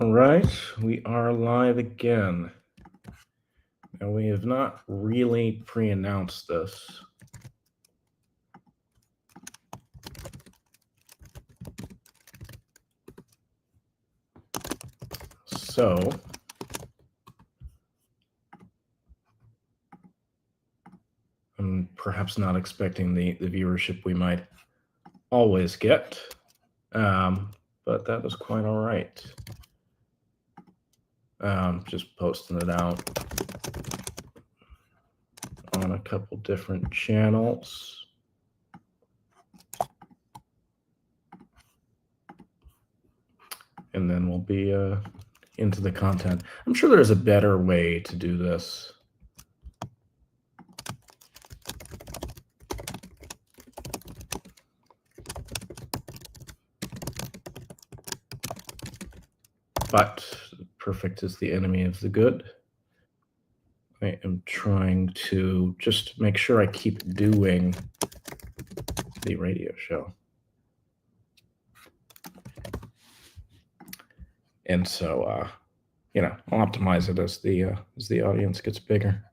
All right, we are live again. Now, we have not really pre-announced this. So, I'm perhaps not expecting the viewership we might always get, but that was quite all right. Just posting it out on a couple different channels. And then we'll be into the content. I'm sure there's a better way to do this. But perfect is the enemy of the good. I am trying to just make sure I keep doing the radio show. And so, I'll optimize it as the audience gets bigger.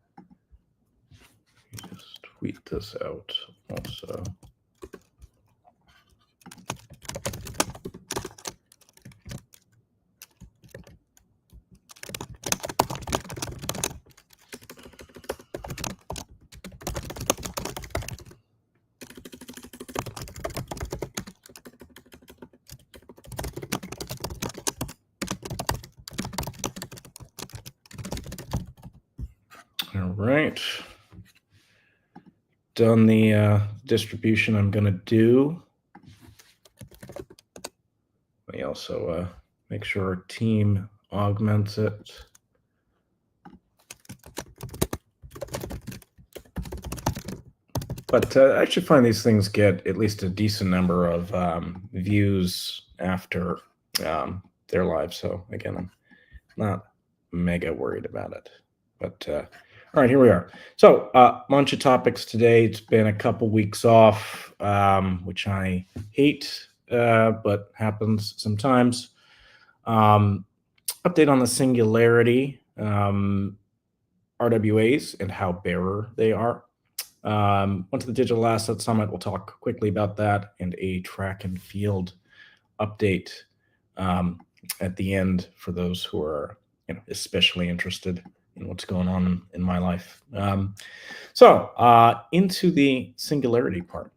Just tweet this out also. All right. Done the distribution I'm going to do. We also make sure our team augments it. But I should find these things get at least a decent number of views after they're live. So again, I'm not mega worried about it. But all right, here we are. So bunch of topics today. It's been a couple weeks off, which I hate, but happens sometimes. Update on the Singularity RWAs and how bearer they are. Went to the Digital Asset Summit. We'll talk quickly about that, and a track and field update at the end for those who are especially interested in what's going on in my life. So into the Singularity part.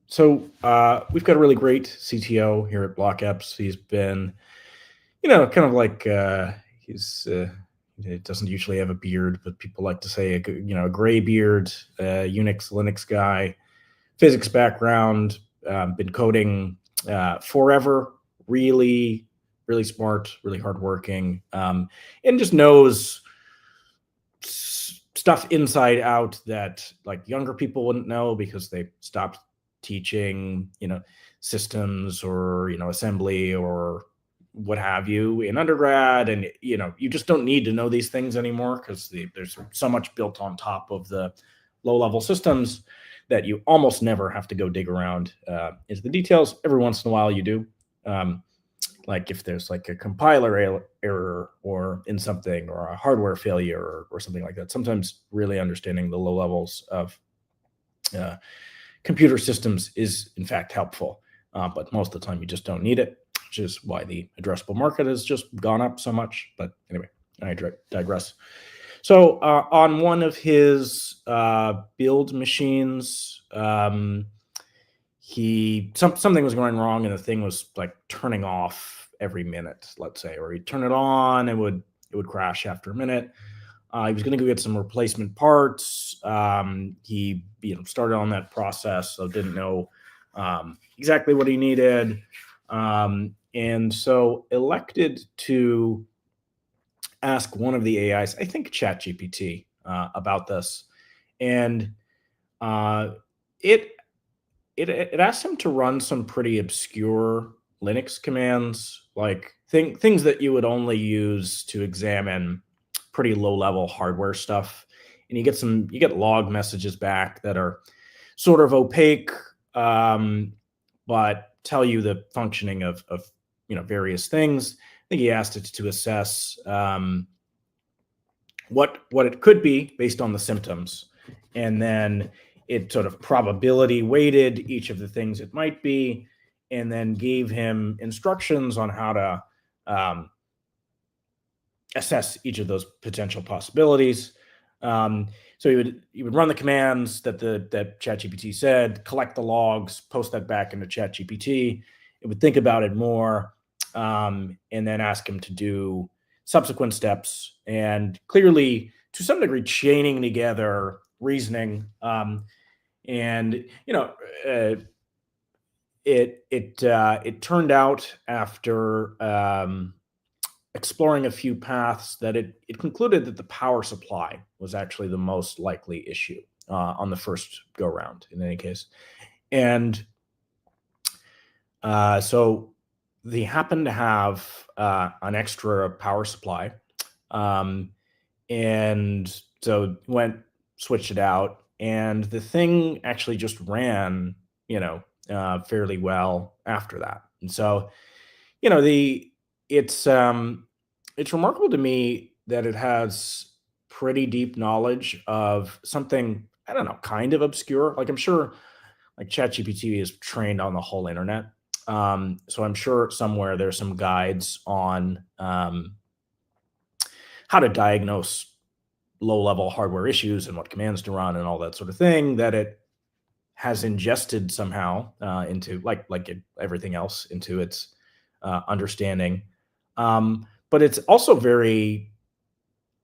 So we've got a really great CTO here at BlockEps. He's been, kind of like he's. It doesn't usually have a beard, but people like to say a gray beard, Unix, Linux guy, physics background, been coding forever. Really, really smart, really hardworking, and just knows stuff inside out that like younger people wouldn't know because they stopped teaching, systems or assembly or what have you in undergrad, and you just don't need to know these things anymore because there's so much built on top of the low-level systems that you almost never have to go dig around into the details. Every once in a while you do, like if there's like a compiler error or in something or a hardware failure or something like that. Sometimes really understanding the low levels of computer systems is in fact helpful, but most of the time you just don't need it, which is why the addressable market has just gone up so much. But anyway, I digress. So on one of his build machines, something was going wrong, and the thing was like turning off every minute, let's say, or he'd turn it on and it would crash after a minute. He was going to go get some replacement parts. He started on that process, so didn't know exactly what he needed. And so elected to ask one of the AIs, I think ChatGPT, about this. And it asked him to run some pretty obscure Linux commands, like things that you would only use to examine pretty low-level hardware stuff. And you get log messages back that are sort of opaque, but tell you the functioning of various things. I think he asked it to assess what it could be based on the symptoms, and then it sort of probability weighted each of the things it might be, and then gave him instructions on how to assess each of those potential possibilities. So he would run the commands that ChatGPT said, collect the logs, post that back into ChatGPT. It would think about it more, and then ask him to do subsequent steps, and clearly, to some degree, chaining together reasoning. And it turned out, after exploring a few paths, that it concluded that the power supply was actually the most likely issue on the first go round, in any case. And so they happened to have an extra power supply, and so switched it out, and the thing actually just ran, fairly well after that. And so, it's remarkable to me that it has pretty deep knowledge of something, I don't know, kind of obscure. Like, I'm sure, like, ChatGPT is trained on the whole internet. So I'm sure somewhere there's some guides on how to diagnose low-level hardware issues and what commands to run and all that sort of thing, that it has ingested somehow into, everything else, into its understanding. But it's also very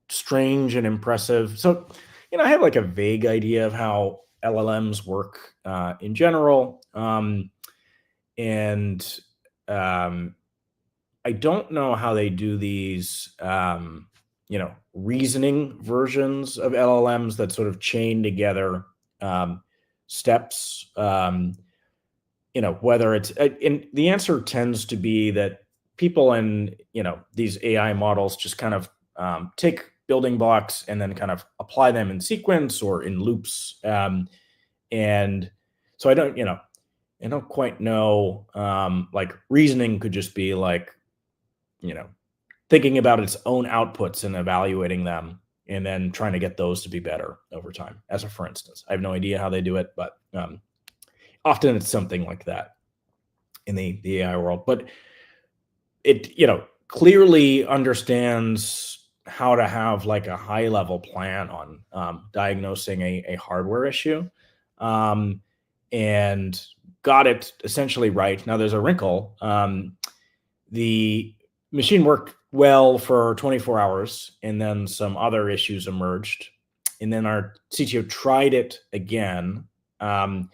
strange and impressive. So, I have like a vague idea of how LLMs work in general. And I don't know how they do these, reasoning versions of LLMs that sort of chain together steps. Whether it's, and the answer tends to be that people in, these AI models just kind of take building blocks and then kind of apply them in sequence or in loops. And so I don't quite know, like, reasoning could just be like, thinking about its own outputs and evaluating them, and then trying to get those to be better over time, as a for instance. I have no idea how they do it, but often it's something like that in the AI world. But it, clearly understands how to have like a high level plan on diagnosing a hardware issue, and got it essentially right. Now there's a wrinkle. The machine worked well for 24 hours, and then some other issues emerged. And then our CTO tried it again, and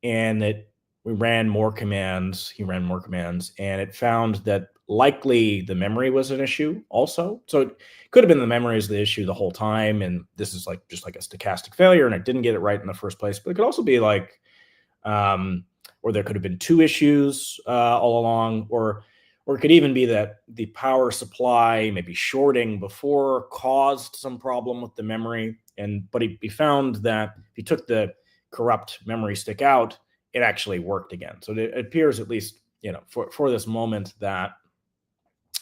we ran more commands. He ran more commands, and it found that likely the memory was an issue also. So it could have been the memory is the issue the whole time, and this is like just like a stochastic failure, and it didn't get it right in the first place. But it could also be like, or there could have been two issues all along, or it could even be that the power supply maybe shorting before caused some problem with the memory. But he found that if he took the corrupt memory stick out, it actually worked again. So it appears, at least, for this moment, that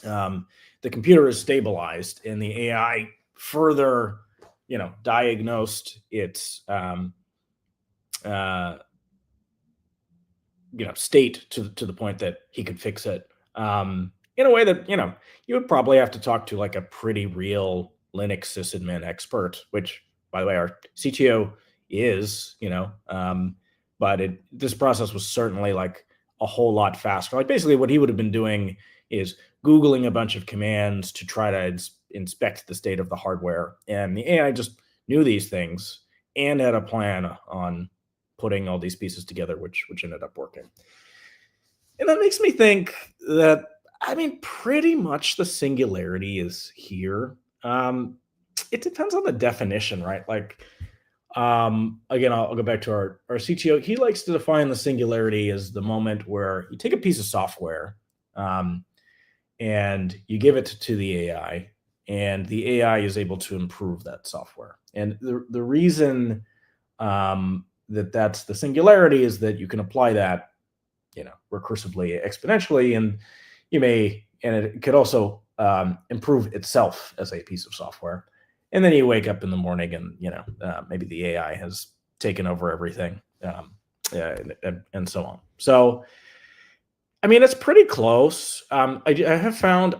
the computer is stabilized, and the AI further, diagnosed its state to the point that he could fix it in a way that, you would probably have to talk to like a pretty real Linux sysadmin expert, which, by the way, our CTO is, but this process was certainly like a whole lot faster. Like, basically what he would have been doing is Googling a bunch of commands to try to inspect the state of the hardware. And the AI just knew these things and had a plan on putting all these pieces together, which ended up working. And that makes me think that, pretty much the singularity is here. It depends on the definition, right? Like, again, I'll go back to our CTO. He likes to define the singularity as the moment where you take a piece of software, and you give it to the AI, and the AI is able to improve that software. And the reason that's the singularity is that you can apply that, recursively, exponentially, and you may, and it could also improve itself as a piece of software. And then you wake up in the morning and, maybe the AI has taken over everything, and so on. So, I mean, it's pretty close. I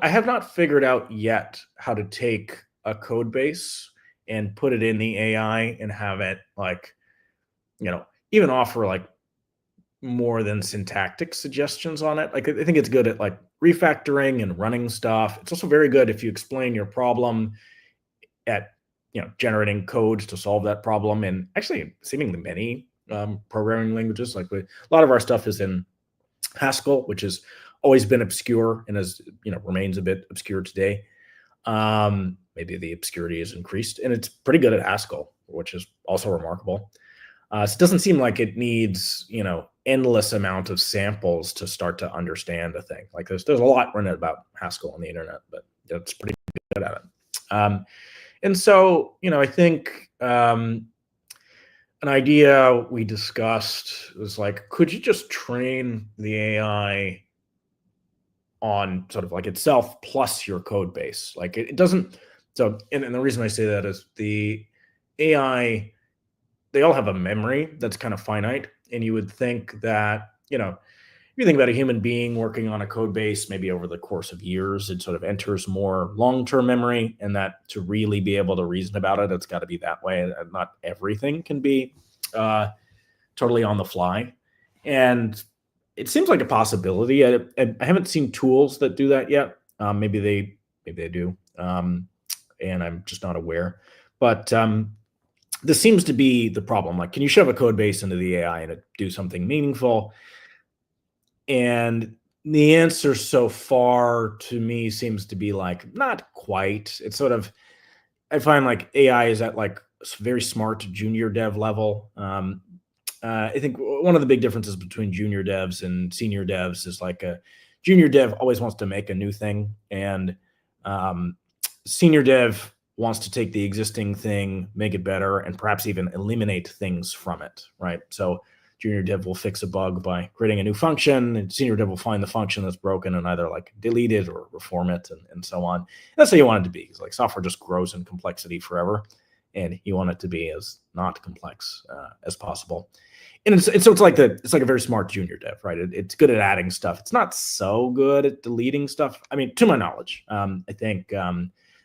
have not figured out yet how to take a code base and put it in the AI and have it like, even offer like more than syntactic suggestions on it. Like I think it's good at like refactoring and running stuff. It's also very good if you explain your problem at generating code to solve that problem. And actually, seemingly many programming languages. Like a lot of our stuff is in Haskell, which has always been obscure and is remains a bit obscure today. Maybe the obscurity is increased, and it's pretty good at Haskell, which is also remarkable. So it doesn't seem like it needs, endless amount of samples to start to understand a thing. Like there's a lot written about Haskell on the internet, but it's pretty good at it. And so, I think an idea we discussed was like, could you just train the AI on sort of like itself plus your code base? Like it doesn't. So, and the reason I say that is the AI, they all have a memory that's kind of finite. And you would think that, if you think about a human being working on a code base, maybe over the course of years, it sort of enters more long-term memory, and that to really be able to reason about it, it's got to be that way. Not everything can be totally on the fly. And it seems like a possibility. I haven't seen tools that do that yet. Maybe they do, and I'm just not aware. But this seems to be the problem. Like, can you shove a code base into the AI and it do something meaningful? And the answer so far to me seems to be like, not quite. It's sort of, I find like AI is at like very smart junior dev level. I think one of the big differences between junior devs and senior devs is like a junior dev always wants to make a new thing, and senior dev wants to take the existing thing, make it better, and perhaps even eliminate things from it, right? So junior dev will fix a bug by creating a new function, and senior dev will find the function that's broken and either like delete it or reform it, and so on. And that's how you want it to be. It's like software just grows in complexity forever, and you want it to be as not complex as possible. And so it's like a very smart junior dev, right? It's good at adding stuff. It's not so good at deleting stuff. I mean, to my knowledge, I think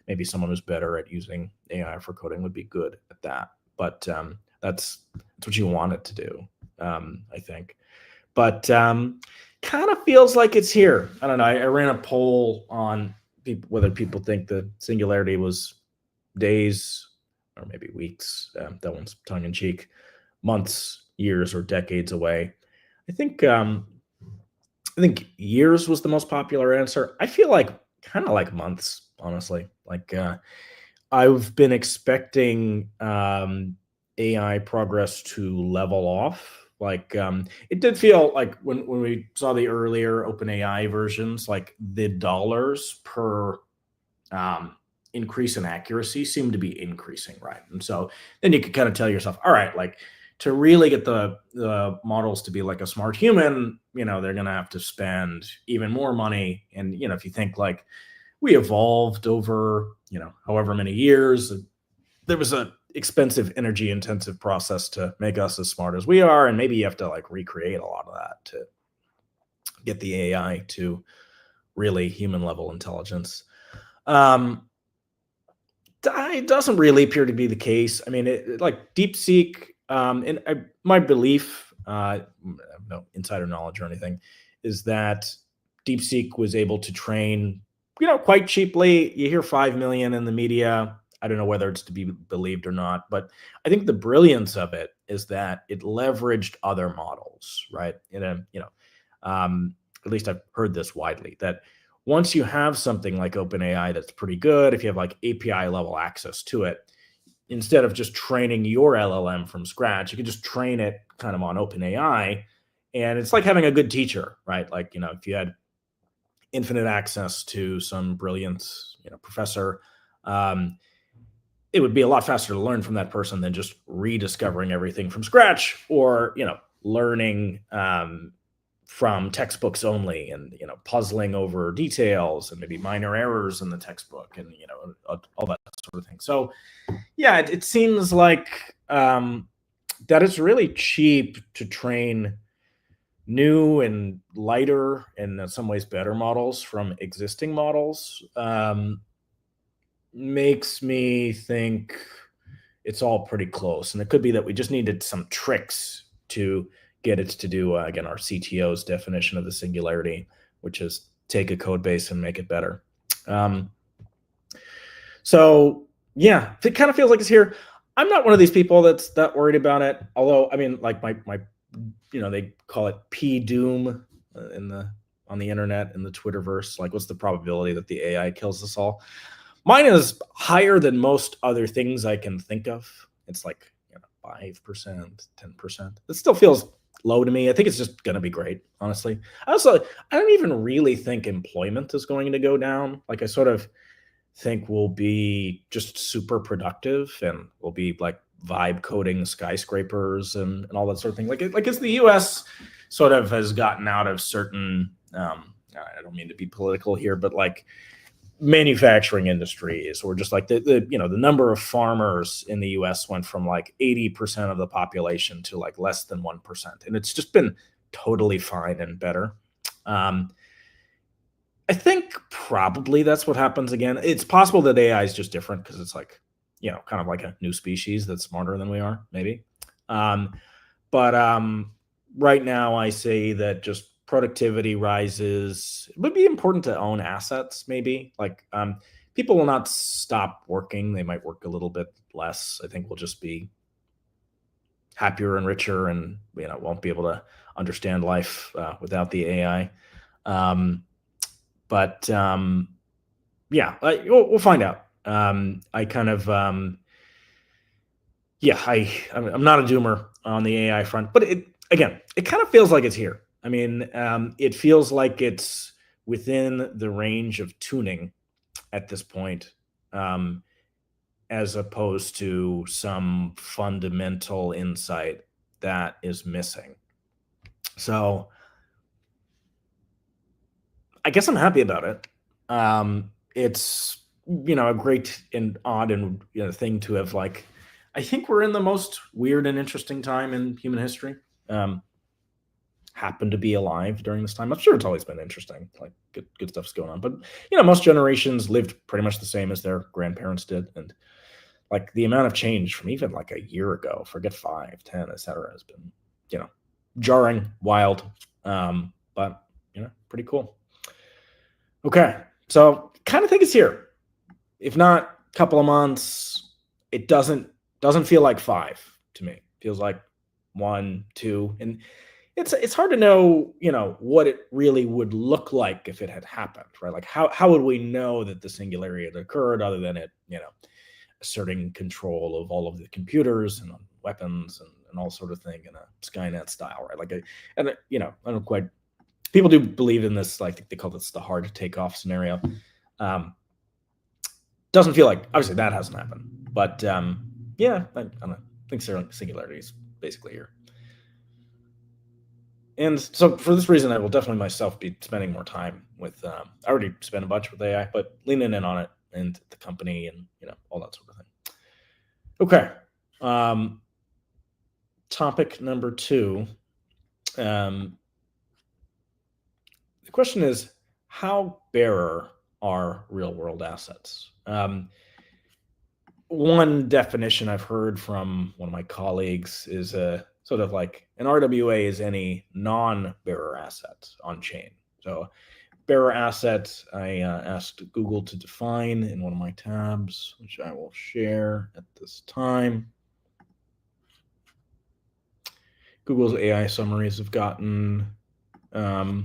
maybe someone who's better at using AI for coding would be good at that. But that's what you want it to do, I think. But kind of feels like it's here. I don't know. I ran a poll on whether people think the Singularity was days or maybe weeks. That one's tongue in cheek. Months, years, or decades away. I think years was the most popular answer. I feel like kind of like months, honestly. Like I've been expecting AI progress to level off. Like it did feel like when we saw the earlier OpenAI versions, like the dollars per increase in accuracy seemed to be increasing, right? And so then you could kind of tell yourself, all right, like to really get the models to be like a smart human, they're going to have to spend even more money. And, if you think like we evolved over, however many years, there was a expensive, energy intensive process to make us as smart as we are. And maybe you have to like recreate a lot of that to get the AI to really human level intelligence. It doesn't really appear to be the case. I mean, like DeepSeek, and my belief, no insider knowledge or anything, is that DeepSeek was able to train, quite cheaply. You hear 5 million in the media. I don't know whether it's to be believed or not, but I think the brilliance of it is that it leveraged other models, right? At least I've heard this widely, that once you have something like OpenAI that's pretty good, if you have like API level access to it, instead of just training your LLM from scratch, you can just train it kind of on OpenAI. And it's like having a good teacher, right? Like, if you had infinite access to some brilliant, professor, it would be a lot faster to learn from that person than just rediscovering everything from scratch or, learning from textbooks only, and puzzling over details and maybe minor errors in the textbook, and all that sort of thing. So yeah, it seems like that it's really cheap to train new and lighter and in some ways better models from existing models. Makes me think it's all pretty close. And it could be that we just needed some tricks to get it to do, again, our CTO's definition of the singularity, which is take a code base and make it better. So yeah, it kind of feels like it's here. I'm not one of these people that's that worried about it. Although, I mean, like my they call it P doom on the internet, in the Twitterverse. Like, what's the probability that the AI kills us all? Mine is higher than most other things I can think of. It's like 5%, 10%. It still feels low to me. I think it's just going to be great, honestly. I don't even really think employment is going to go down. Like, I sort of think we'll be just super productive, and we'll be like vibe coding skyscrapers and all that sort of thing. Like as the US sort of has gotten out of certain, I don't mean to be political here, but like manufacturing industries, or just like the number of farmers in the US went from like 80% of the population to like less than 1%. And it's just been totally fine and better. I think probably that's what happens again. It's possible that AI is just different because it's like, kind of like a new species that's smarter than we are, maybe. But right now, I say that just productivity rises. It would be important to own assets, maybe. Like, people will not stop working. They might work a little bit less. I think we'll just be happier and richer, and won't be able to understand life without the AI. But yeah, we'll find out. I kind of, I'm not a doomer on the AI front, but it kind of feels like it's here. I mean, it feels like it's within the range of tuning at this point, as opposed to some fundamental insight that is missing. So I guess I'm happy about it. It's a great and odd and thing to have, like, I think we're in the most weird and interesting time in human history. Happen to be alive during this time. I'm sure it's always been interesting, like good stuff's going on. But most generations lived pretty much the same as their grandparents did, and like the amount of change from even like a year ago, forget 5, 10, etc., has been jarring, wild, but pretty cool. Okay, so kind of think it's here. If not a couple of months, it doesn't feel like 5 to me. It feels like 1, 2, and it's hard to know, what it really would look like if it had happened, right? Like how would we know that the singularity had occurred other than it, asserting control of all of the computers and weapons and all sort of thing in a Skynet style, right? Like, I don't quite. People do believe in this, like they call this the hard takeoff scenario. Doesn't feel like, obviously that hasn't happened, but yeah, I don't know. I think singularity is basically here. And so for this reason, I will definitely myself be spending more time with, I already spent a bunch with AI, but leaning in on it and the company and, all that sort of thing. Okay. Topic number 2. The question is, how bearer are real world assets? One definition I've heard from one of my colleagues is sort of like an RWA is any non-bearer asset on chain. So bearer asset, I asked Google to define in one of my tabs, which I will share at this time. Google's AI summaries have gotten, I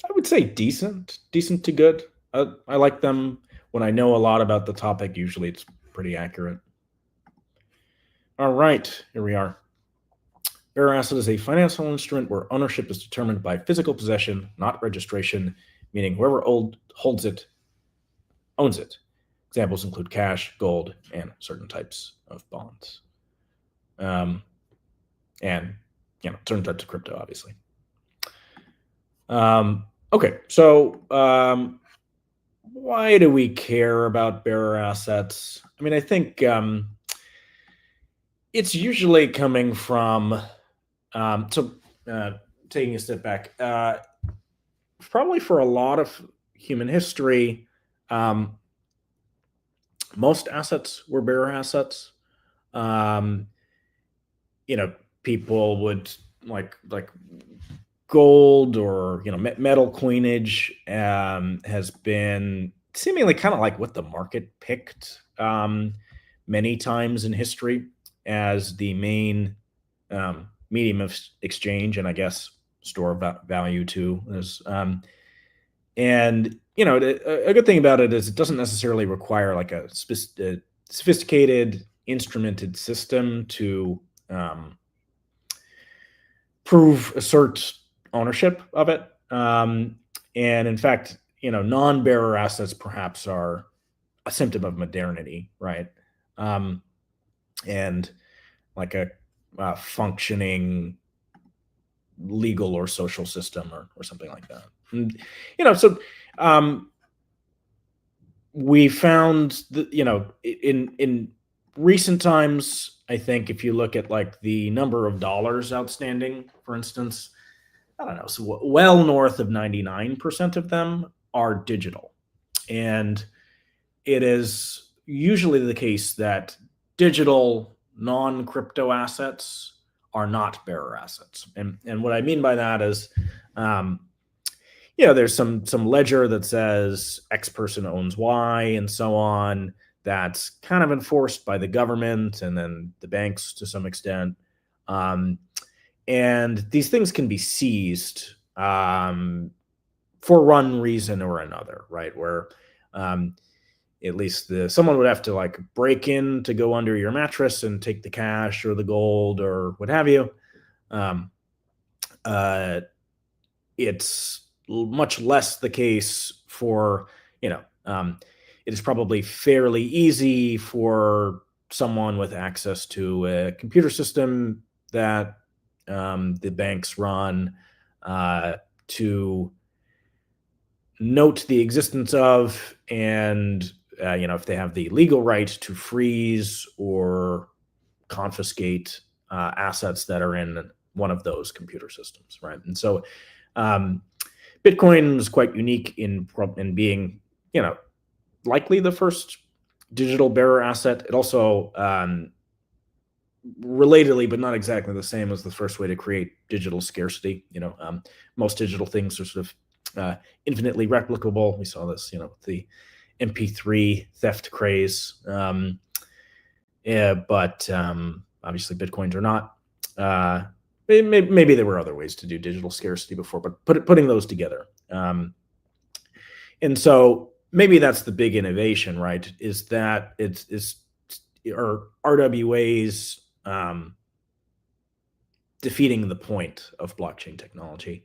would say decent to good. I like them. When I know a lot about the topic, usually it's pretty accurate. All right, here we are. Bearer asset is a financial instrument where ownership is determined by physical possession, not registration, meaning whoever holds it owns it. Examples include cash, gold, and certain types of bonds. And certain types of crypto, obviously. Okay, so why do we care about bearer assets? I mean, I think it's usually coming from so taking a step back, probably for a lot of human history, um, most assets were bearer assets. Um, you know, people would like gold or metal coinage has been seemingly kind of like what the market picked many times in history as the main medium of exchange, and I guess store value too. And a good thing about it is it doesn't necessarily require like a sophisticated instrumented system to um, assert ownership of it. And in fact, non-bearer assets perhaps are a symptom of modernity, right? Um, and like a functioning legal or social system or something like that. And, so um, we found that, in recent times, I think if you look at like the number of dollars outstanding, for instance, I don't know, so well north of 99% of them are digital. And it is usually the case that digital non-crypto assets are not bearer assets. And what I mean by that is um, there's some ledger that says X person owns Y and so on. That's kind of enforced by the government and then the banks to some extent. Um, and these things can be seized for one reason or another, right? Where at least someone would have to like break in to go under your mattress and take the cash or the gold or what have you. Um, it's much less the case for it is probably fairly easy for someone with access to a computer system that the banks run to note the existence of, and if they have the legal right to freeze or confiscate assets that are in one of those computer systems, right? And so um, Bitcoin is quite unique in being, likely the first digital bearer asset. It also, relatedly, but not exactly the same, as the first way to create digital scarcity. Most digital things are sort of infinitely replicable. We saw this, the MP3 theft craze. But obviously, Bitcoins are not. Maybe there were other ways to do digital scarcity before, but putting those together. And so maybe that's the big innovation, right? Is that or RWAs defeating the point of blockchain technology.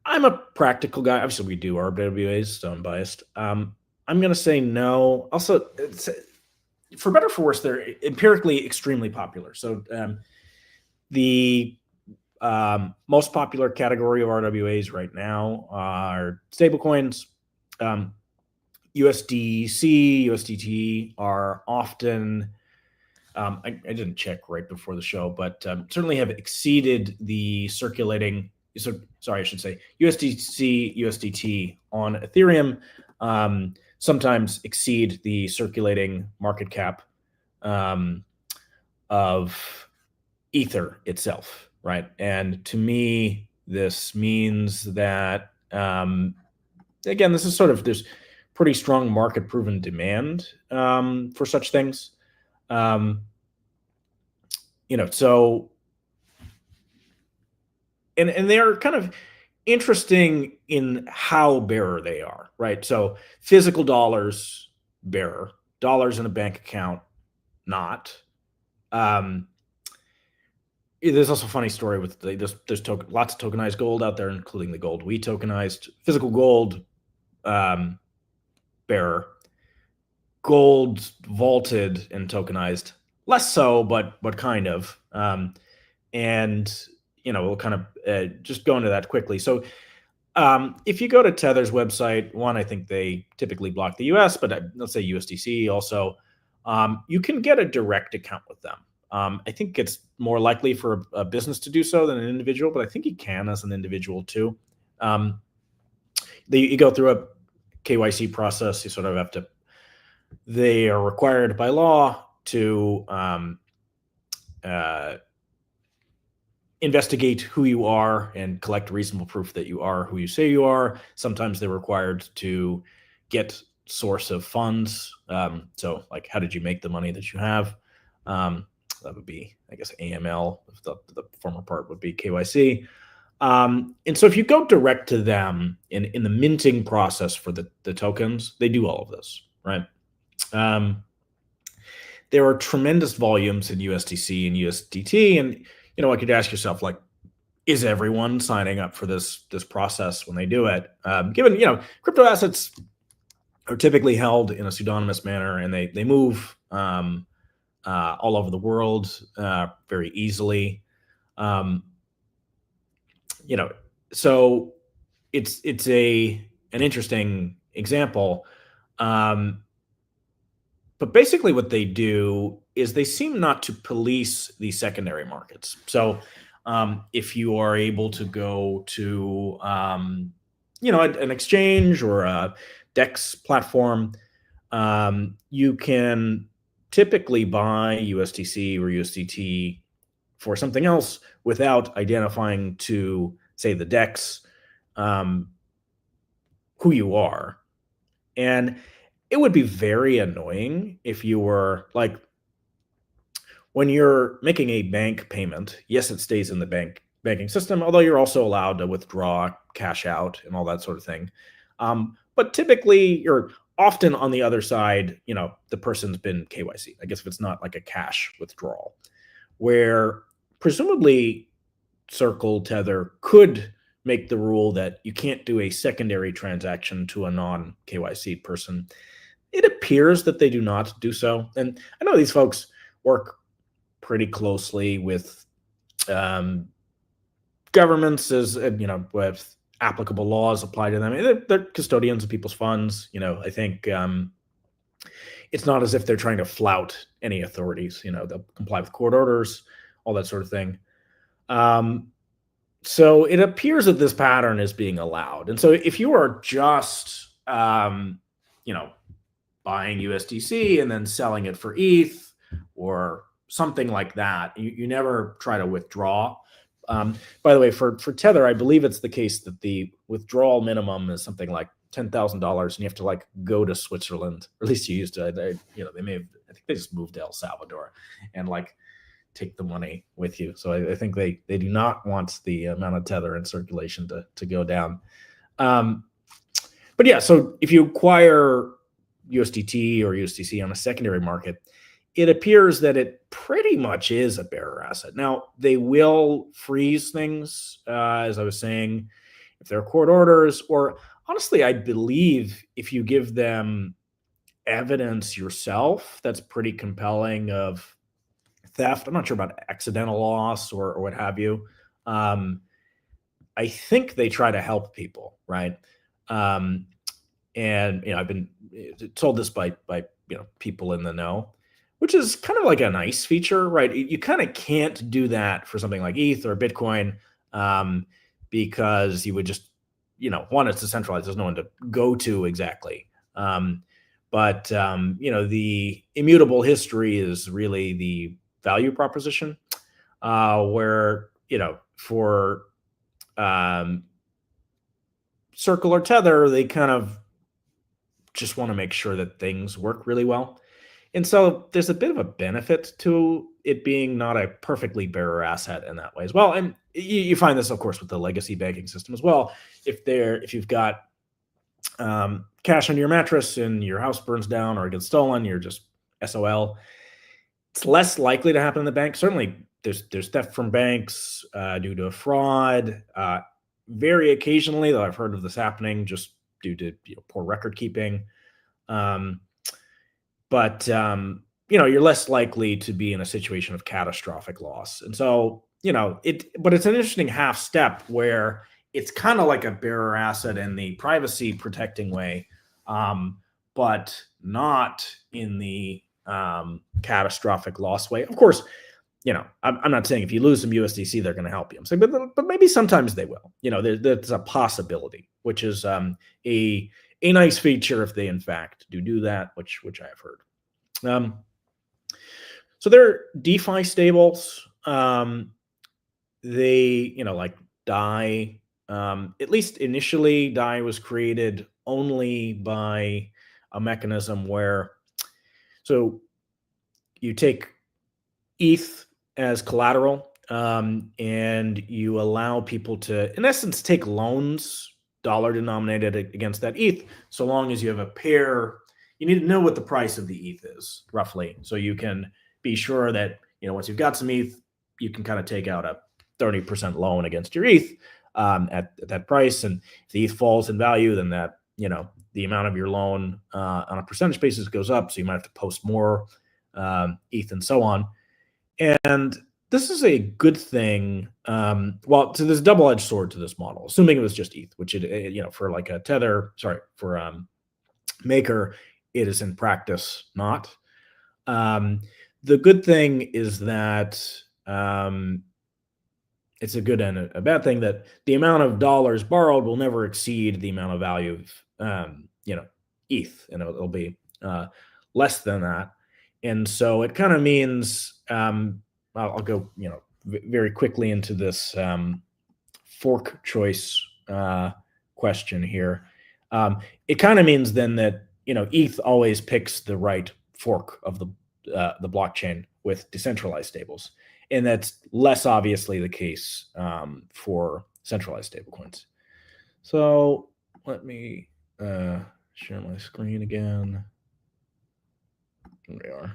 I'm a practical guy. Obviously, we do RWAs, so I'm biased. I'm going to say no. Also, for better or for worse, they're empirically extremely popular. So the most popular category of RWAs right now are stablecoins. USDC, USDT are often, I didn't check right before the show, but certainly have exceeded the circulating. So sorry, I should say USDC, USDT on Ethereum sometimes exceed the circulating market cap of Ether itself, right? And to me, this means that again, this is sort of there's pretty strong market proven demand for such things. So and they're kind of interesting in how bearer they are, right? So physical dollars, bearer, dollars in a bank account, not. There's also a funny story with there's lots of tokenized gold out there, including the gold we tokenized. Physical gold bearer, gold vaulted and tokenized, less so, but kind of. And we'll kind of just go into that quickly. So If you go to Tether's website, one, I think they typically block the US, but let's say USDC also, you can get a direct account with them. I think it's more likely for a business to do so than an individual, but I think you can as an individual too. Um, you go through a KYC process. You sort of have to, they are required by law to uh, investigate who you are and collect reasonable proof that you are who you say you are. Sometimes they're required to get source of funds. So like, how did you make the money that you have? That would be, I guess, AML. The former part would be KYC. And so if you go direct to them in the minting process for the tokens, they do all of this, right? There are tremendous volumes in USDC and USDT, and I could ask yourself, like, is everyone signing up for this process when they do it? Given crypto assets are typically held in a pseudonymous manner, and they move all over the world very easily. So it's an interesting example. But basically what they do is they seem not to police the secondary markets. So if you are able to go to, an exchange or a DEX platform, you can typically buy USDC or USDT for something else without identifying to, say, the DEX, who you are. And it would be very annoying if you were like, when you're making a bank payment, yes, it stays in the banking system, although you're also allowed to withdraw, cash out, and all that sort of thing. But typically, you're often on the other side, the person's been KYC, I guess, if it's not like a cash withdrawal, where presumably Circle, Tether could make the rule that you can't do a secondary transaction to a non-KYC person. It appears that they do not do so. And I know these folks work pretty closely with governments as, with applicable laws apply to them. They're custodians of people's funds. I think it's not as if they're trying to flout any authorities. They'll comply with court orders, all that sort of thing. So it appears that this pattern is being allowed. And so if you are just, buying USDC and then selling it for ETH or something like that, you never try to withdraw. By the way, for Tether, I believe it's the case that the withdrawal minimum is something like $10,000, and you have to like go to Switzerland, or at least you used to. They may have. I think they just moved to El Salvador, and like take the money with you. So I think they do not want the amount of Tether in circulation to go down. But yeah, so if you acquire USDT or USDC on a secondary market, it appears that it pretty much is a bearer asset. Now, they will freeze things, as I was saying, if there are court orders, or honestly, I believe if you give them evidence yourself that's pretty compelling of theft. I'm not sure about accidental loss or what have you. I think they try to help people, right? And I've been told this by people in the know, which is kind of like a nice feature, right? You kind of can't do that for something like ETH or Bitcoin, because you would just, one, it's decentralized. There's no one to go to exactly. But the immutable history is really the value proposition, where, for Circle or Tether, they kind of just want to make sure that things work really well. And so there's a bit of a benefit to it being not a perfectly bearer asset in that way as well. And you find this, of course, with the legacy banking system as well. If you've got cash under your mattress and your house burns down or gets stolen, you're just SOL. It's less likely to happen in the bank. Certainly, there's theft from banks due to fraud. Very occasionally, though, I've heard of this happening just due to poor record keeping. But you're less likely to be in a situation of catastrophic loss. And so, but it's an interesting half step where it's kind of like a bearer asset in the privacy protecting way, but not in the catastrophic loss way. Of course, I'm not saying if you lose some USDC, they're going to help you. I'm saying, but maybe sometimes they will. There's a possibility, which is a nice feature if they in fact do that, which I have heard. So they're DeFi stables. They, like DAI, at least initially, DAI was created only by a mechanism where, so you take ETH as collateral, and you allow people to, in essence, take loans, dollar denominated against that ETH, so long as you have a pair. You need to know what the price of the ETH is, roughly, so you can be sure that, once you've got some ETH, you can kind of take out a 30% loan against your ETH at that price. And if the ETH falls in value, then that, the amount of your loan on a percentage basis goes up. So you might have to post more ETH and so on. And this is a good thing. So there's a double-edged sword to this model, assuming it was just ETH, which for like a Tether, for Maker, it is in practice not. The good thing is that it's a good and a bad thing that the amount of dollars borrowed will never exceed the amount of value of ETH, and it'll be less than that. And so it kind of means I'll go very quickly into this fork choice question here. It kind of means then that ETH always picks the right fork of the blockchain with decentralized stables, and that's less obviously the case for centralized stablecoins. So let me share my screen again. Here we are.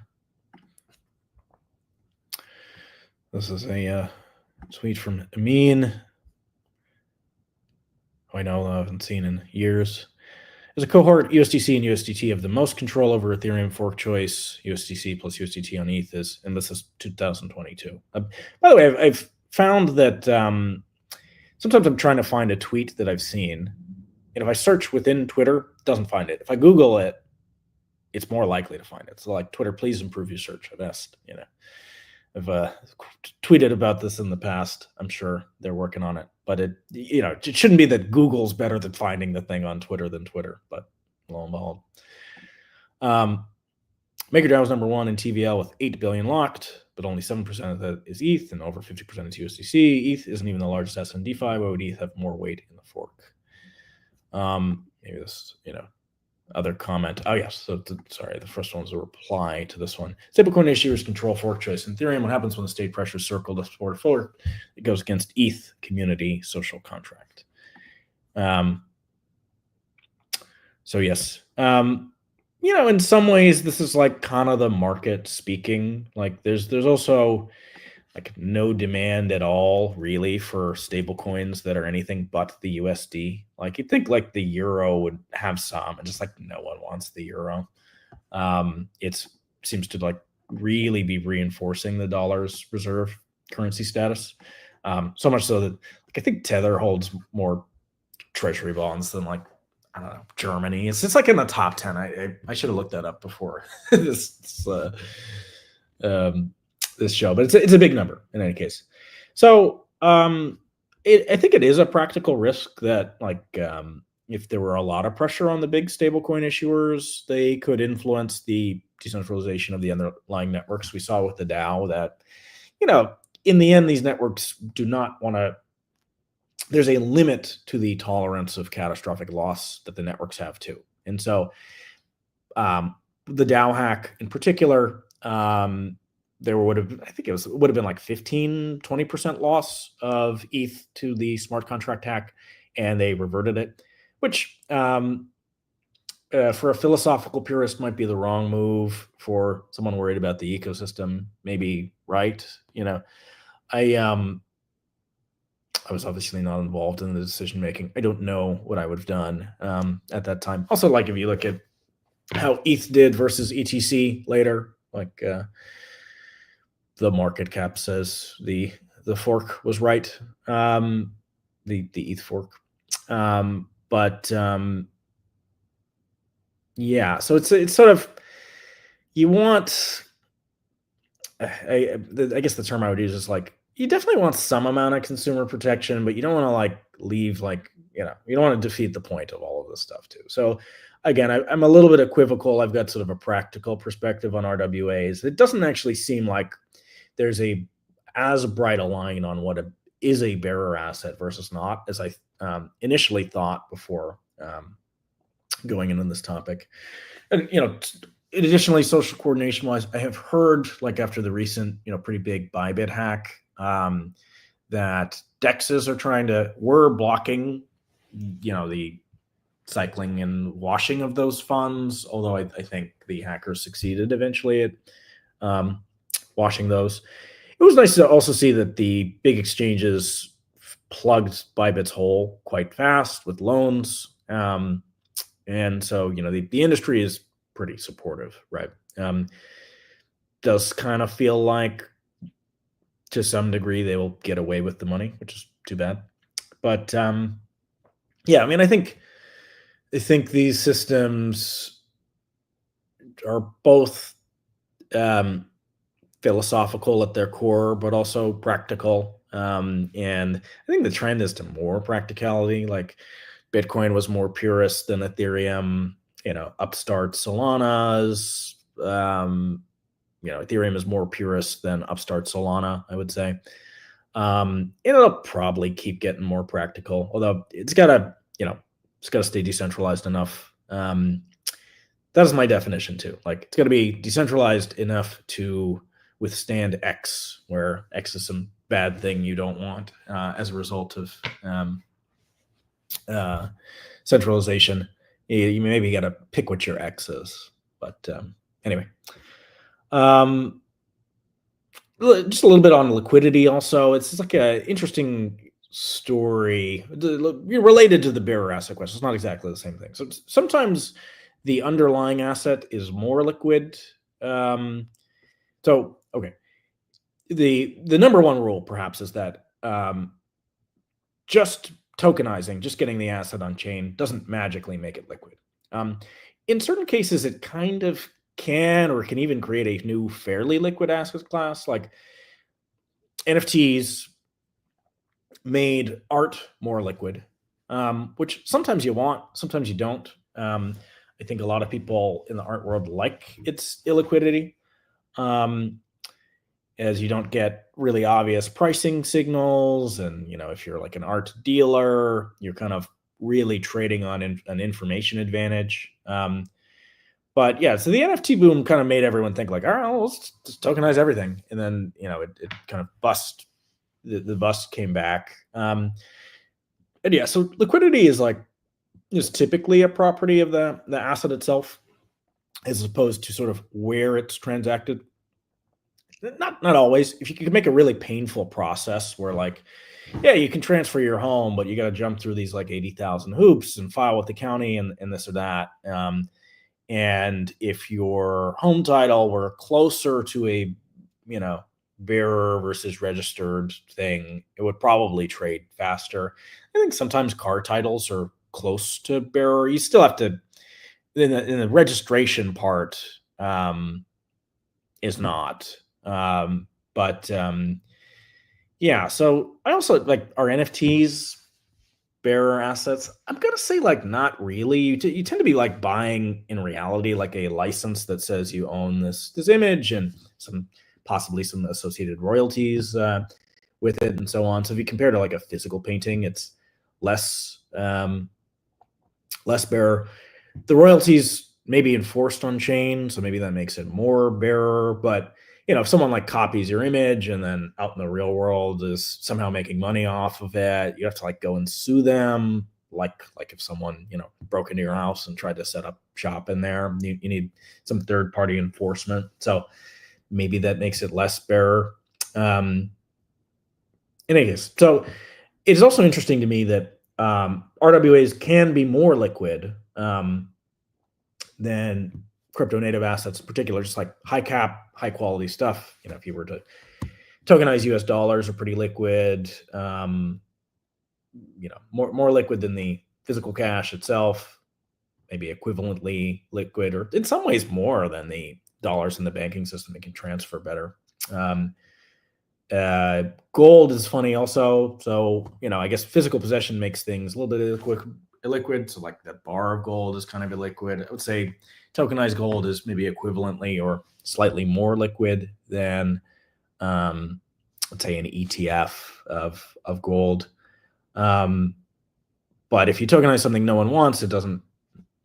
This is a tweet from Amin, who I know I haven't seen in years. As a cohort, USDC and USDT have the most control over Ethereum fork choice. USDC plus USDT on ETH is, and this is 2022. By the way, I've found that sometimes I'm trying to find a tweet that I've seen, and if I search within Twitter, it doesn't find it. If I Google it, it's more likely to find it. So like, Twitter, please improve your search. I've asked, I've tweeted about this in the past. I'm sure they're working on it, but it shouldn't be that Google's better than finding the thing on Twitter than Twitter, but lo and behold. MakerDAO is number one in TVL with 8 billion locked, but only 7% of that is ETH and over 50% is USDC. ETH isn't even the largest asset in DeFi. Why would ETH have more weight in the fork? Maybe this, other comment. Oh, yes. So, sorry, the first one was a reply to this one. Stablecoin issuers control fork choice in Ethereum. What happens when the state pressure circle to support a fork? It goes against ETH community social contract. So, yes. In some ways, this is like kind of the market speaking. Like, there's also like no demand at all really for stable coins that are anything but the USD. Like, you'd think like the euro would have some, and just like no one wants the euro. It seems to like really be reinforcing the dollar's reserve currency status. So much so that like, I think Tether holds more treasury bonds than like, I don't know, Germany. It's just like in the top 10. I should have looked that up before this show, but it's a big number in any case. So I think it is a practical risk that like if there were a lot of pressure on the big stablecoin issuers, they could influence the decentralization of the underlying networks. We saw with the DAO that, in the end, these networks do not want to. There's a limit to the tolerance of catastrophic loss that the networks have too. And so the DAO hack in particular, there would have been like 15-20% loss of ETH to the smart contract hack, and they reverted it, which for a philosophical purist might be the wrong move. For someone worried about the ecosystem, maybe right. I was obviously not involved in the decision making. I don't know what I would have done at that time. Also, like if you look at how ETH did versus ETC later, like the market cap says the fork was right. the ETH fork. But yeah, so it's sort of, you want, I guess the term I would use is like, you definitely want some amount of consumer protection, but you don't want to like leave like, you don't want to defeat the point of all of this stuff too. So again, I'm a little bit equivocal. I've got sort of a practical perspective on RWAs. It doesn't actually seem like there's as bright a line on what is a bearer asset versus not, as I initially thought before going into this topic. And additionally, social coordination wise, I have heard, like after the recent pretty big Bybit hack, that dexes we're blocking the cycling and washing of those funds, although I think the hackers succeeded eventually at washing those. It was nice to also see that the big exchanges plugged Bybit's hole quite fast with loans. And so, the industry is pretty supportive, right? Does kind of feel like to some degree they will get away with the money, which is too bad. But yeah, I mean, I think these systems are both philosophical at their core, but also practical. And I think the trend is to more practicality. Like Bitcoin was more purist than Ethereum. Upstart Solana's. Ethereum is more purist than upstart Solana, I would say. It'll probably keep getting more practical, although it's gotta stay decentralized enough. That is my definition too. Like, it's got to be decentralized enough to withstand X, where X is some bad thing you don't want as a result of centralization. You maybe got to pick what your X is. But anyway, just a little bit on liquidity. Also, it's like an interesting story related to the bearer asset question. It's not exactly the same thing. So sometimes the underlying asset is more liquid. So okay, the number one rule perhaps is that just tokenizing, just getting the asset on chain, doesn't magically make it liquid. In certain cases, it kind of can, or can even create a new fairly liquid asset class. Like NFTs made art more liquid, which sometimes you want, sometimes you don't. I think a lot of people in the art world like its illiquidity, as you don't get really obvious pricing signals. And, if you're like an art dealer, you're kind of really trading on an information advantage. But yeah, so the NFT boom kind of made everyone think like, all right, well, let's just tokenize everything. And then, it kind of bust. The bust came back. And yeah, so liquidity is typically a property of the asset itself, as opposed to sort of where it's transacted. Not always. If you can make a really painful process where, like, yeah, you can transfer your home, but you got to jump through these like 80,000 hoops and file with the county and this or that. And if your home title were closer to a, bearer versus registered thing, it would probably trade faster. I think sometimes car titles are close to bearer. You still have to, in the registration part, is not. But yeah, so I also like, are NFTs bearer assets? I'm gonna say like not really. You tend to be like buying in reality like a license that says you own this image and possibly some associated royalties with it and so on. So if you compare to like a physical painting, it's less bearer. The royalties may be enforced on chain, so maybe that makes it more bearer. But if someone like copies your image and then out in the real world is somehow making money off of it, you have to like go and sue them. Like if someone broke into your house and tried to set up shop in there, you need some third party enforcement. So maybe that makes it less bearer. In any case, so it is also interesting to me that RWAs can be more liquid than crypto native assets in particular, just like high cap, high quality stuff. If you were to tokenize US dollars, are pretty liquid. more liquid than the physical cash itself, maybe equivalently liquid, or in some ways more than the dollars in the banking system. It can transfer better. Um, Gold is funny also. So, I guess physical possession makes things a little bit illiquid. So like that bar of gold is kind of illiquid. I would say tokenized gold is maybe equivalently or slightly more liquid than, let's say, an ETF of gold. But if you tokenize something no one wants, it doesn't,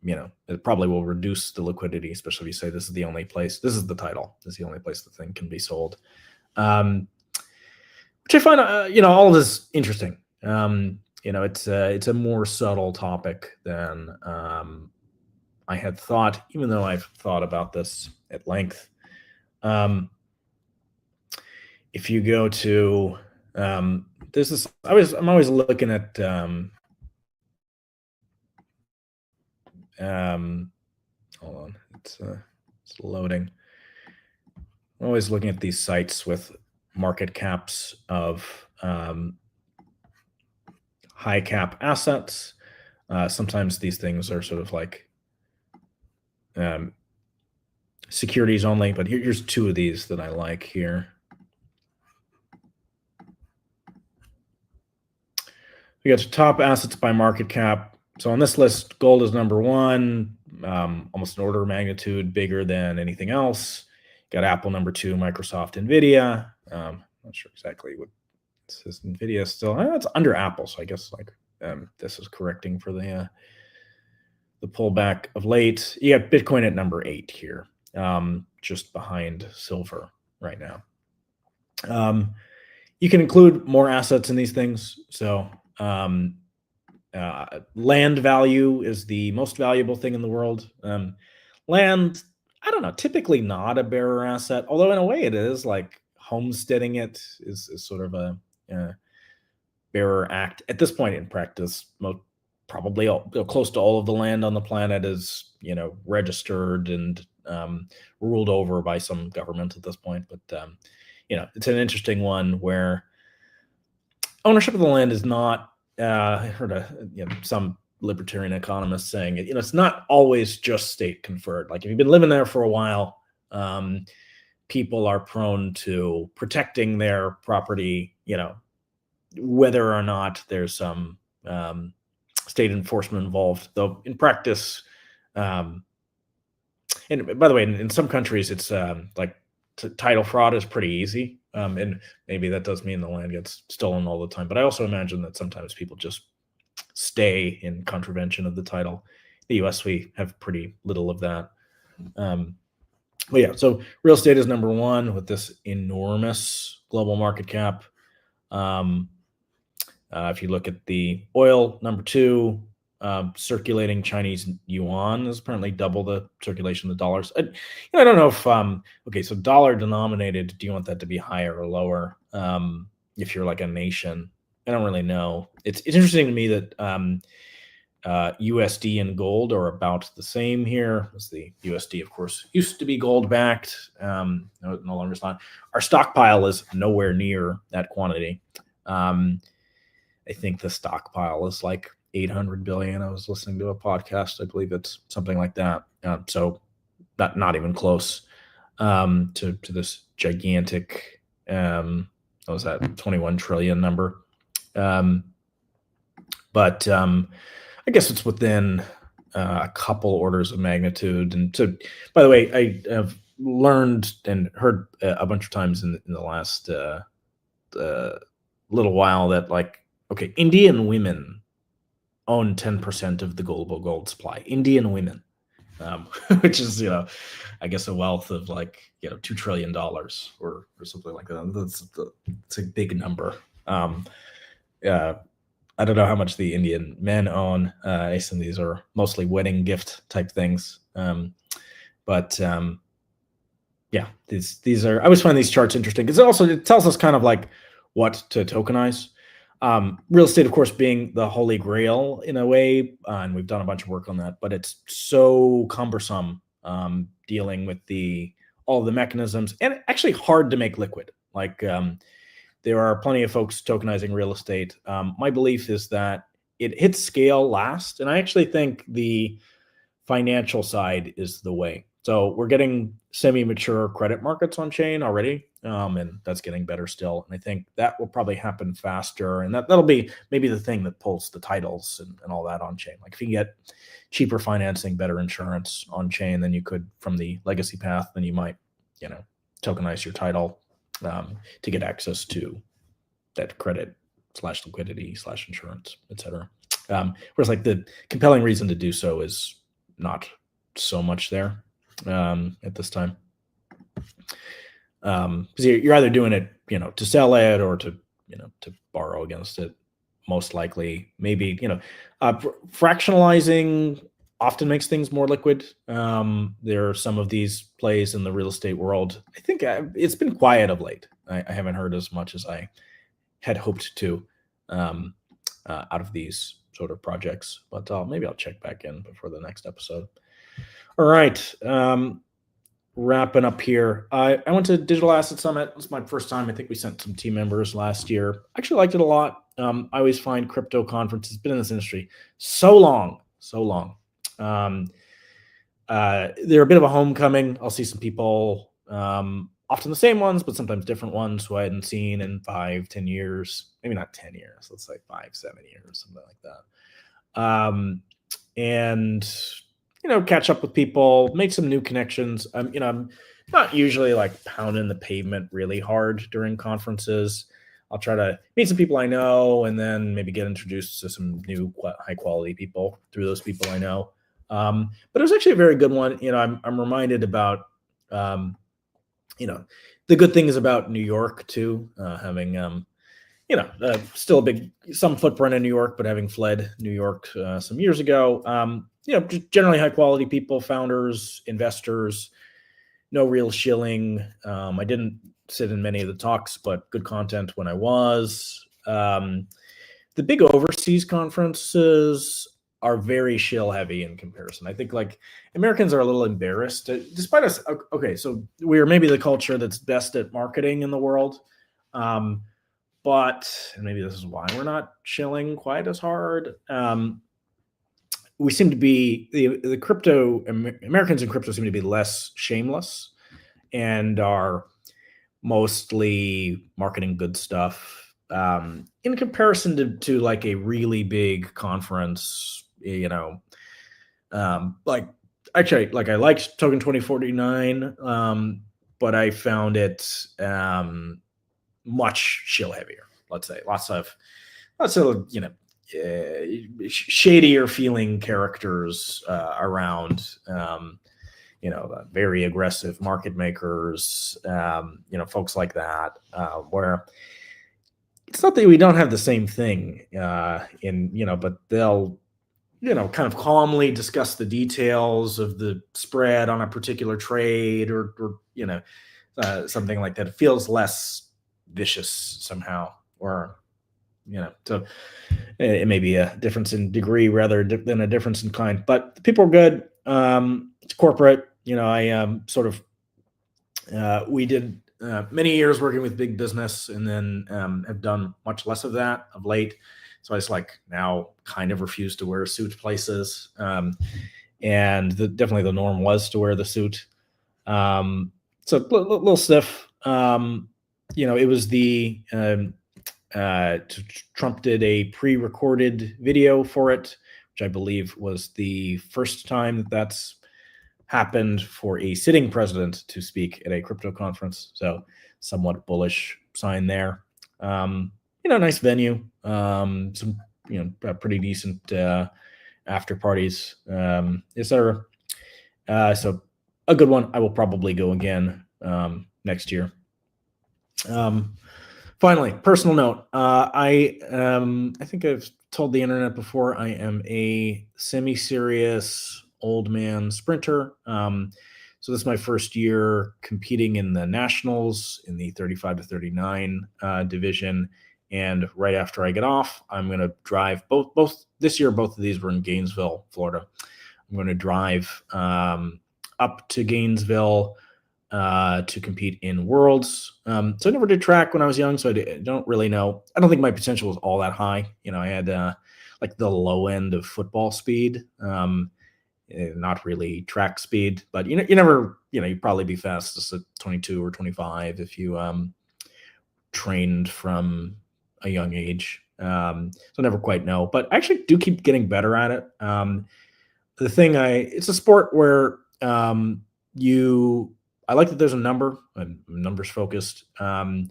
it probably will reduce the liquidity, especially if you say this is the only place, this is the title, this is the only place the thing can be sold. Which I find, all of this interesting. It's a more subtle topic than I had thought, even though I've thought about this at length. If you go to, there's this, I'm always looking at, hold on, it's loading. I'm always looking at these sites with market caps of high cap assets. Sometimes these things are sort of like securities only, but here's two of these that I like here. We got top assets by market cap. So on this list, gold is number one, almost an order of magnitude bigger than anything else. Got Apple number two, Microsoft, Nvidia. Not sure exactly what this is. Nvidia still, it's under Apple, so I guess this is correcting for the pullback of late. You got Bitcoin at number 8 here, just behind silver right now. You can include more assets in these things. So land value is the most valuable thing in the world. Land, I don't know, typically not a bearer asset, although in a way it is. Like homesteading it is sort of a bearer act at this point in practice. Probably close to all of the land on the planet is registered and ruled over by some government at this point. But it's an interesting one where ownership of the land is not. I heard some libertarian economists saying it's not always just state conferred. Like if you've been living there for a while, people are prone to protecting their property, whether or not there's some state enforcement involved. Though in practice, and by the way, in some countries, it's like title fraud is pretty easy. And maybe that does mean the land gets stolen all the time. But I also imagine that sometimes people just stay in contravention of the title. In the US, we have pretty little of that. But yeah, so real estate is number one with this enormous global market cap. If you look at the oil, number two, circulating Chinese yuan is apparently double the circulation of the dollars. I don't know if, okay, so dollar denominated, do you want that to be higher or lower? If you're like a nation, I don't really know. It's interesting to me that USD and gold are about the same here. As the USD, of course, used to be gold backed. No longer is not. Our stockpile is nowhere near that quantity. I think the stockpile is like 800 billion. I was listening to a podcast. I believe it's something like that. So not even close to this gigantic, what was that, 21 trillion number. But I guess it's within a couple orders of magnitude. And so, by the way, I have learned and heard a bunch of times in the last little while that, like, okay, Indian women own 10% of the global gold supply. Indian women, which is, I guess a wealth of like, $2 trillion or something like that. It's a big number. I don't know how much the Indian men own. I assume these are mostly wedding gift type things. But yeah, these are, I always find these charts interesting because it tells us kind of like what to tokenize. Real estate, of course, being the holy grail in a way, and we've done a bunch of work on that, but it's so cumbersome dealing with all the mechanisms, and actually hard to make liquid. Like there are plenty of folks tokenizing real estate. My belief is that it hits scale last, and I actually think the financial side is the way. So we're getting semi-mature credit markets on chain already, and that's getting better still. And I think that will probably happen faster, and that'll be maybe the thing that pulls the titles and all that on chain. Like if you can get cheaper financing, better insurance on chain than you could from the legacy path, then you might, tokenize your title to get access to that credit / liquidity / insurance, etc. Whereas like the compelling reason to do so is not so much there at this time, because you're either doing it, to sell it or to borrow against it. Most likely, maybe fractionalizing often makes things more liquid. There are some of these plays in the real estate world. I think it's been quiet of late. I haven't heard as much as I had hoped to out of these sort of projects, but maybe I'll check back in before the next episode. All right, wrapping up here. I went to Digital Asset Summit. It was my first time. I think we sent some team members last year. I actually liked it a lot. I always find crypto conferences, been in this industry so long. They're a bit of a homecoming. I'll see some people, often the same ones, but sometimes different ones who I hadn't seen in 5-10 years, maybe not 10 years, let's say 5-7 years, something like that. And, catch up with people, make some new connections. I'm not usually like pounding the pavement really hard during conferences. I'll try to meet some people I know and then maybe get introduced to some new high quality people through those people I know. But it was actually a very good one. I'm reminded about, the good things about New York too, having, still some footprint in New York, but having fled New York some years ago, just generally high quality people, founders, investors, no real shilling. I didn't sit in many of the talks, but good content when I was. The big overseas conferences are very shill heavy in comparison. I think like Americans are a little embarrassed, despite us. Okay, so we're maybe the culture that's best at marketing in the world. But and maybe this is why we're not shilling quite as hard. We seem to be the crypto Americans in crypto seem to be less shameless and are mostly marketing good stuff in comparison to like a really big conference. Like actually, like I liked Token 2049, but I found it much shill heavier. Let's say lots of shadier feeling characters around, very aggressive market makers, folks like that, where it's not that we don't have the same thing but they'll, kind of calmly discuss the details of the spread on a particular trade or something like that. It feels less vicious somehow, or so it may be a difference in degree rather than a difference in kind, but the people are good. It's corporate. I we did many years working with big business and then have done much less of that of late. So I just now kind of refuse to wear suit places. And definitely the norm was to wear the suit. So a little stiff. It was Trump did a pre-recorded video for it, which I believe was the first time that's happened for a sitting president to speak at a crypto conference. So somewhat bullish sign there. Nice venue, some, pretty decent after parties, etc. So a good one. I will probably go again next year. Finally, personal note. I think I've told the internet before, I am a semi-serious old man sprinter. So this is my first year competing in the nationals in the 35 to 39 division. And right after I get off, I'm going to drive both this year. Both of these were in Gainesville, Florida. I'm going to drive up to Gainesville, to compete in worlds. So I never did track when I was young, so I don't really know. I don't think my potential was all that high. I had like the low end of football speed, not really track speed, but you never, you'd probably be fastest at 22 or 25 if you trained from a young age. So I never quite know, but I actually do keep getting better at it. It's a sport where you, I like that there's a number, I'm numbers focused. The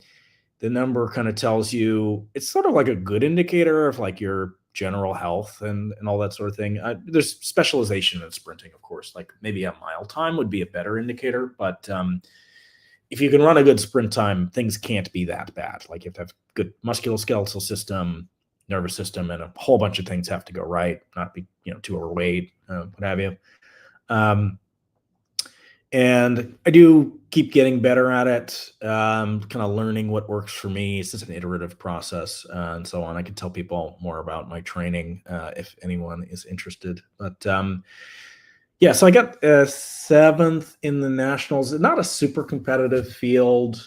number kind of tells you, it's sort of like a good indicator of like your general health and all that sort of thing. There's specialization in sprinting, of course, like maybe a mile time would be a better indicator, but if you can run a good sprint time, things can't be that bad. Like you have to have good musculoskeletal system, nervous system, and a whole bunch of things have to go right. Not be too overweight, what have you. And I do keep getting better at it. Kind of learning what works for me. It's just an iterative process, and so on. I can tell people more about my training if anyone is interested. But yeah, so I got seventh in the nationals. Not a super competitive field.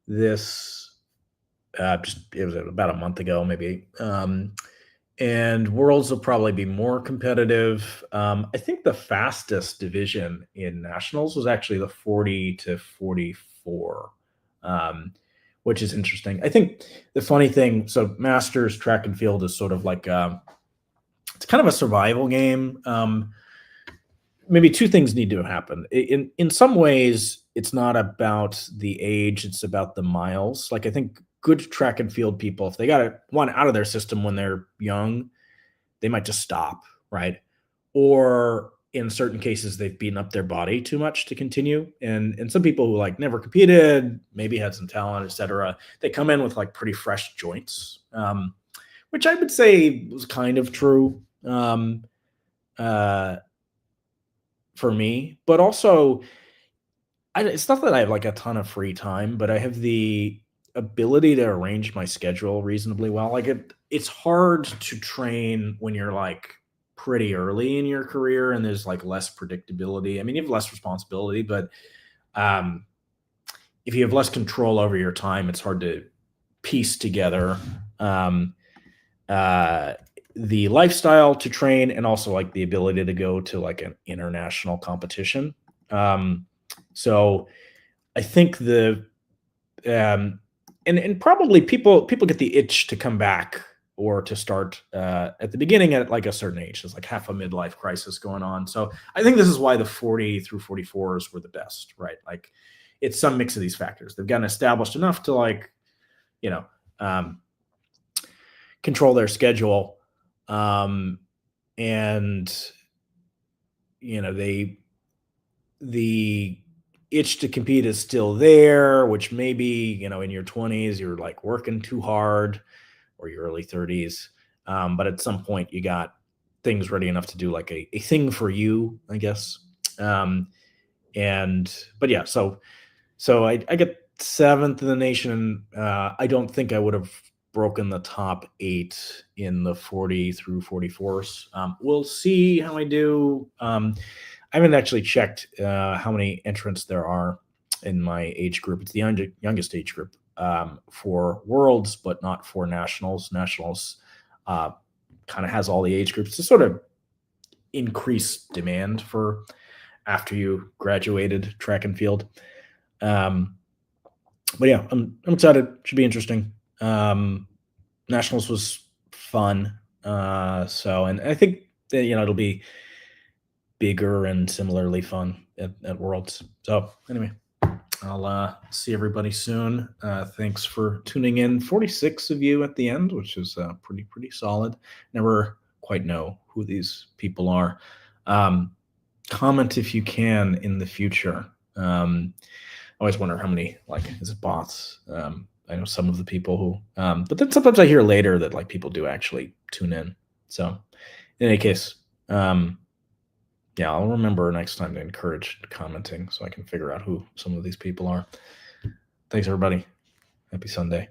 This it was about a month ago, maybe. And worlds will probably be more competitive. I think the fastest division in nationals was actually the 40 to 44, which is interesting. I think the funny thing, so masters track and field is sort of like it's kind of a survival game. Maybe two things need to happen. In some ways, it's not about the age; it's about the miles. Like I think good track and field people, if they got one out of their system when they're young, they might just stop, right? Or in certain cases, they've beaten up their body too much to continue. And some people who like never competed, maybe had some talent, etc., they come in with like pretty fresh joints, which I would say was kind of true. For me, but also it's not that I have like a ton of free time, but I have the ability to arrange my schedule reasonably well. Like it's hard to train when you're like pretty early in your career and there's like less predictability. I mean, you have less responsibility, but um, if you have less control over your time, it's hard to piece together um, the lifestyle to train and also like the ability to go to like an international competition. So I think and probably people get the itch to come back or to start at the beginning at like a certain age. There's like half a midlife crisis going on. So I think this is why the 40 through 44s were the best, right? Like it's some mix of these factors. They've gotten established enough to like, control their schedule. And the itch to compete is still there, which maybe, in your 20s, you're like working too hard or your early 30s. But at some point you got things ready enough to do like a thing for you, I guess. But yeah, so I get seventh in the nation. I don't think I would have broken the top 8 in the 40 through 44s. We'll see how I do. I haven't actually checked how many entrants there are in my age group. It's the youngest age group for worlds, but not for nationals. Nationals kind of has all the age groups to sort of increase demand for after you graduated track and field. But yeah, I'm excited. Should be interesting. Nationals was fun. And I think that, it'll be bigger and similarly fun at Worlds. So anyway, I'll see everybody soon. Thanks for tuning in. 46 of you at the end, which is pretty solid. Never quite know who these people are. Comment if you can in the future. I always wonder how many, like, is it bots? I know some of the people who, but then sometimes I hear later that like people do actually tune in. So in any case, yeah, I'll remember next time to encourage commenting so I can figure out who some of these people are. Thanks, everybody. Happy Sunday.